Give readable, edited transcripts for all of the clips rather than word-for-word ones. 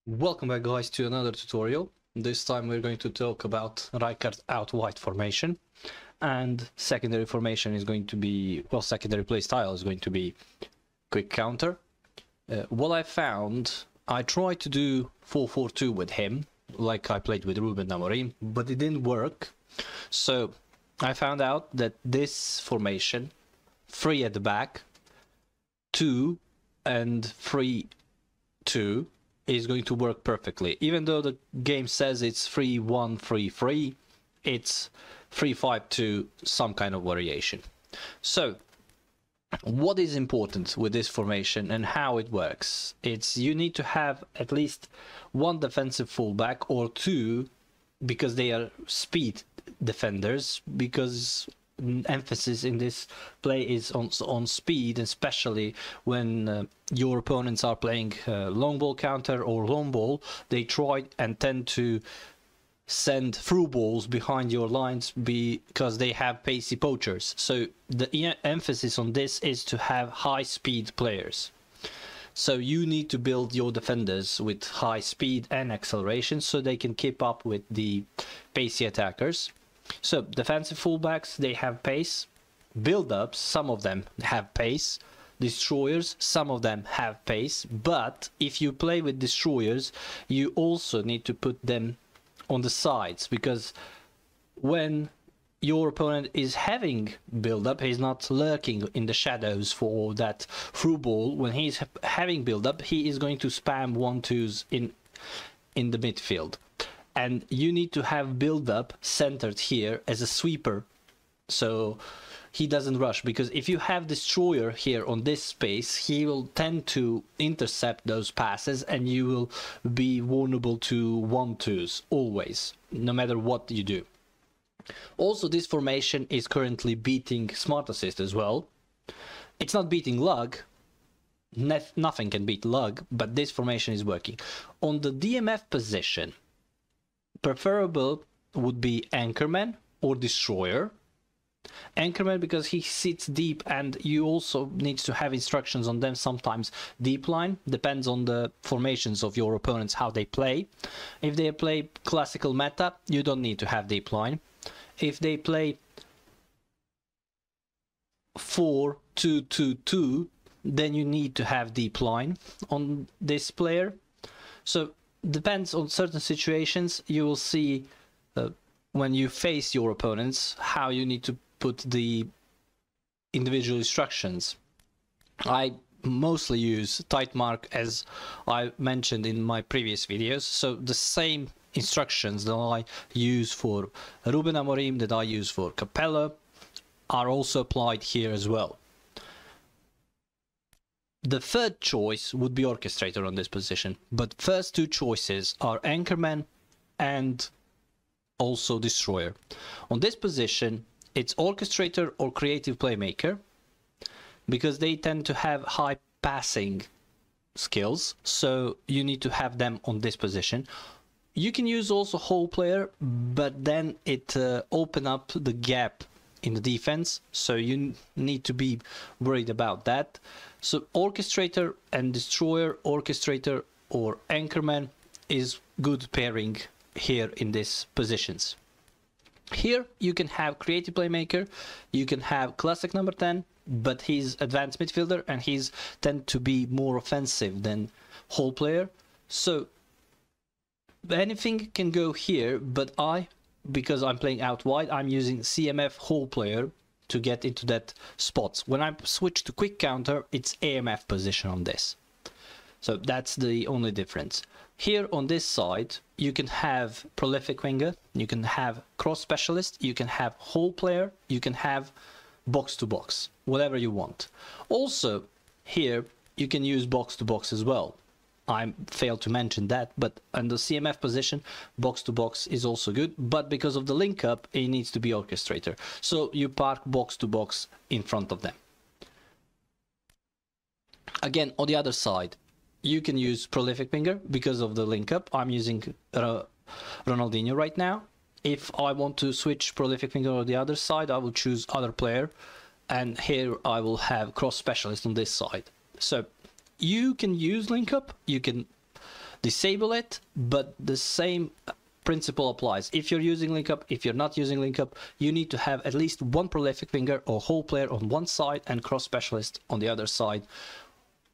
Welcome back, guys, to another tutorial. This time we're going to talk about Rijkaard Out Wide formation, and secondary formation is going to be, well, secondary play style is going to be quick counter. What I found, I tried to do 4-4-2 with him, like I played with Ruben Amorim, but it didn't work. So I found out that this formation, 3 at the back, 2 and 3-2, is going to work perfectly. Even though the game says it's 3-1-3-3, it's 3-5-2, some kind of variation. So what is important with this formation and how it works? It's you need to have at least one defensive fullback or two, because they are speed defenders, because emphasis in this play is on speed, especially when your opponents are playing long ball counter or long ball. They try and tend to send through balls behind your lines because they have pacey poachers. So the emphasis on this is to have high speed players. So you need to build your defenders with high speed and acceleration so they can keep up with the pacey attackers. So defensive fullbacks, they have pace. Build-ups, some of them have pace. Destroyers, some of them have pace. But if you play with destroyers, you also need to put them on the sides, because when your opponent is having build-up, he's not lurking in the shadows for that through ball. When he's having build-up, he is going to spam 1-2s in the midfield. And you need to have build-up centered here as a sweeper, so he doesn't rush. Because if you have destroyer here on this space, he will tend to intercept those passes, and you will be vulnerable to 1-2s always, no matter what you do. Also, this formation is currently beating Smart Assist as well. It's not beating Lug. Nothing can beat Lug, but this formation is working. On the DMF position, preferable would be Anchorman or Destroyer. Anchorman because he sits deep, and you also need to have instructions on them. Sometimes deep line, depends on the formations of your opponents, how they play. If they play classical meta, you don't need to have deep line. If they play 4-2-2-2, then you need to have deep line on this player. So depends on certain situations. You will see when you face your opponents how you need to put the individual instructions. I mostly use tight mark, as I mentioned in my previous videos. So the same instructions that I use for Ruben Amorim, that I use for Capello, are also applied here as well. The third choice would be orchestrator on this position, but first two choices are Anchorman and also Destroyer. On this position, it's orchestrator or creative playmaker, because they tend to have high passing skills, so you need to have them on this position. You can use also whole player, but then it open up the gap in the defense, so you need to be worried about that. So orchestrator and destroyer, orchestrator or anchorman is good pairing here in these positions. Here you can have creative playmaker, you can have classic number 10, but he's advanced midfielder and he's tend to be more offensive than whole player. So anything can go here, but because I'm playing out wide, I'm using CMF whole player to get into that spot. When I switch to quick counter, it's AMF position on this. So that's the only difference. Here on this side, you can have prolific winger, you can have cross specialist, you can have whole player, you can have box to box, whatever you want. Also, here you can use box to box as well. I failed to mention that, but on the CMF position, box to box is also good, but because of the link up, it needs to be orchestrator. So you park box to box in front of them. Again, on the other side, you can use prolific winger because of the link up. I'm using Ronaldinho right now. If I want to switch prolific winger on the other side, I will choose other player, and here I will have cross specialist on this side. So you can use link up, you can disable it, but the same principle applies. If you're using link up, if you're not using link up, you need to have at least one prolific winger or whole player on one side and cross specialist on the other side.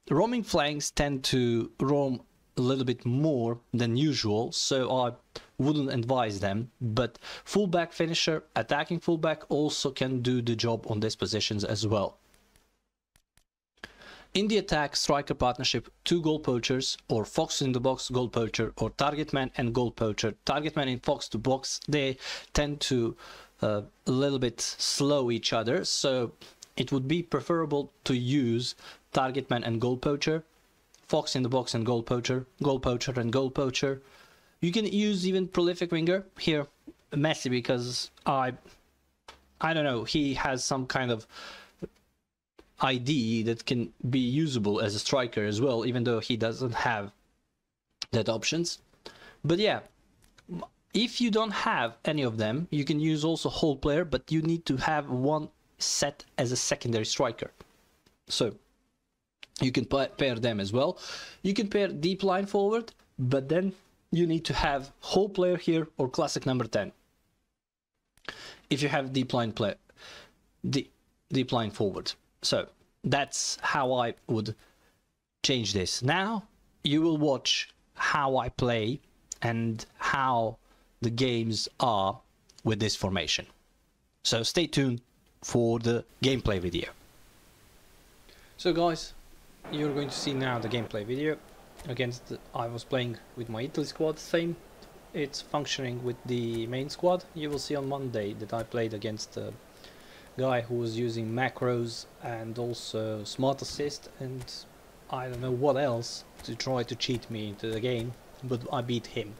Roaming flanks tend to roam a little bit more than usual, so I wouldn't advise them, but fullback finisher, attacking fullback also can do the job on these positions as well. In the attack striker partnership, 2 goal poachers, or fox in the box goal poacher, or target man and goal poacher. Target man in fox to box, they tend to a little bit slow each other, so it would be preferable to use target man and goal poacher, fox in the box and goal poacher and goal poacher. You can use even prolific winger here, Messi, because I don't know, he has some kind of ID that can be usable as a striker as well, even though he doesn't have that options. But yeah, if you don't have any of them, you can use also whole player, but you need to have one set as a secondary striker. So you can pair them as well. You can pair deep line forward, but then you need to have whole player here or classic number 10. If you have deep line forward. So that's how I would change this. Now you will watch how I play and how the games are with this formation. So stay tuned for the gameplay video. So guys, you're going to see now the gameplay video. I was playing with my Italy squad, same. It's functioning with the main squad. You will see on Monday that I played against a guy who was using macros and also smart assist and I don't know what else to try to cheat me into the game, but I beat him.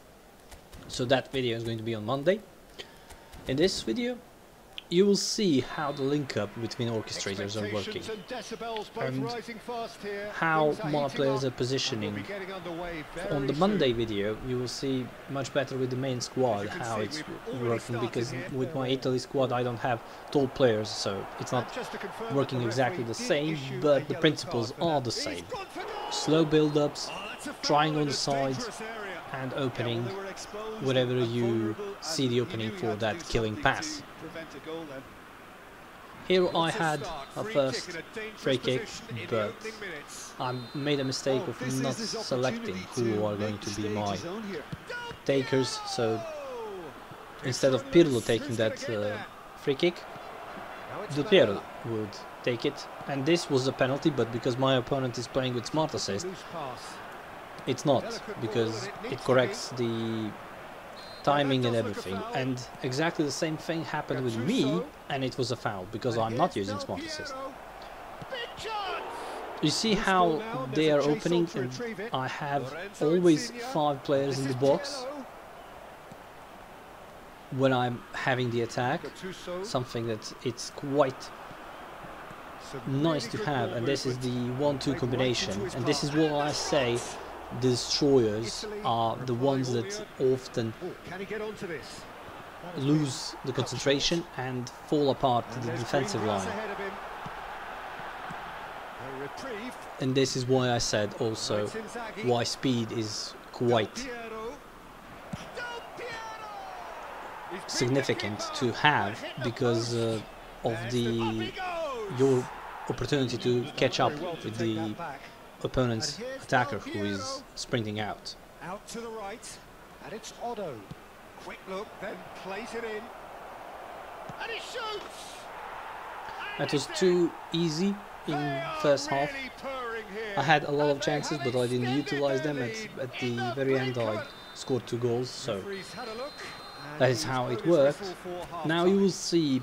So that video is going to be on Monday. In this video you will see how the link up between orchestrators are working and how my players are positioning. On the Monday video you will see much better with the main squad how it's working, because with my Italy squad I don't have tall players, so it's not working exactly the same, but the principles are the same. Slow build-ups, trying on the sides and opening wherever you see the opening for that killing pass. Here I had a first free kick, but I made a mistake of not selecting who are going to be my takers, so instead of Pirlo taking that free kick, Del Piero would take it, and this was a penalty, but because my opponent is playing with smart assist, it's not, because it corrects the timing and everything. And exactly the same thing happened with me, and it was a foul because I'm not using smart assist. You see how they are opening, and I have always 5 players in the box when I'm having the attack, something that it's quite nice to have, and this is the 1-2 combination, and this is what I say. The destroyers are the ones that often lose the concentration and fall apart to the defensive line. And this is why I said also why speed is quite significant to have, because of your opportunity to catch up with the opponent's attacker who is sprinting out. Out to the right, and it's Otto. Quick look, then plays it in, and he shoots. That was too easy in first half. I had a lot of chances, but I didn't utilize them. At the very end I scored 2 goals, so that is how it worked. Now you will see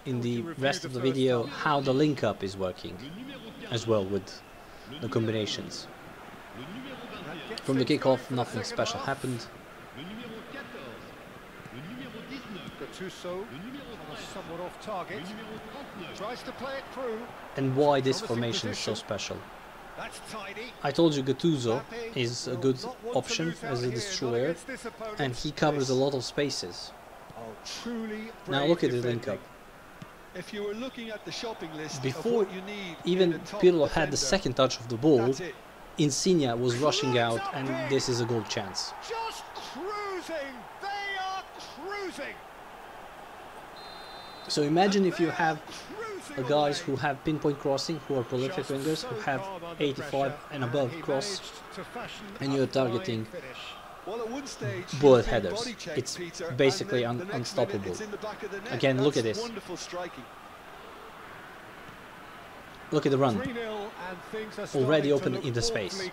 in the rest of the video how the link up is working as well with the combinations. From the kickoff nothing special happened. And why this formation is so special? I told you Gattuso is a good option as a destroyer, and he covers a lot of spaces. Now look at the link up. If you were looking at the shopping list, before even Pirlo had the second touch of the ball, Insigne was rushing out, and this is a goal chance. Just cruising. They are cruising. So imagine if you have guys who have pinpoint crossing, who are prolific wingers, who have 85 and above cross, and you're targeting bullet headers. It's basically unstoppable. Again, look at this. Look at the run. Already open in the space.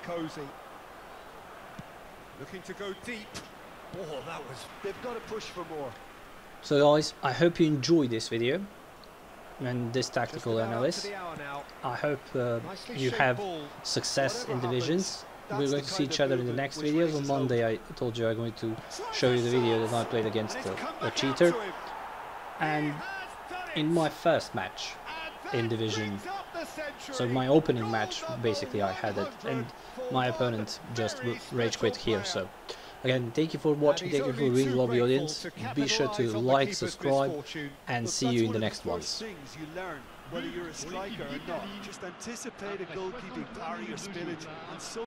Looking to go deep. Oh, that was. They've got to push for more. So guys, I hope you enjoyed this video and this tactical analysis. I hope you have success in divisions. We're going to see each other in the next videos. On Monday I told you I'm going to show you the video that I played against a cheater. And in my first match in division, so my opening match, basically I had it, and my opponent just rage quit here. So again, thank you for watching, thank you for being lovely audience. Be sure to like, subscribe, and see you in the next ones. Whether you're a striker or not, just anticipate a goalkeeping parry or spillage, and so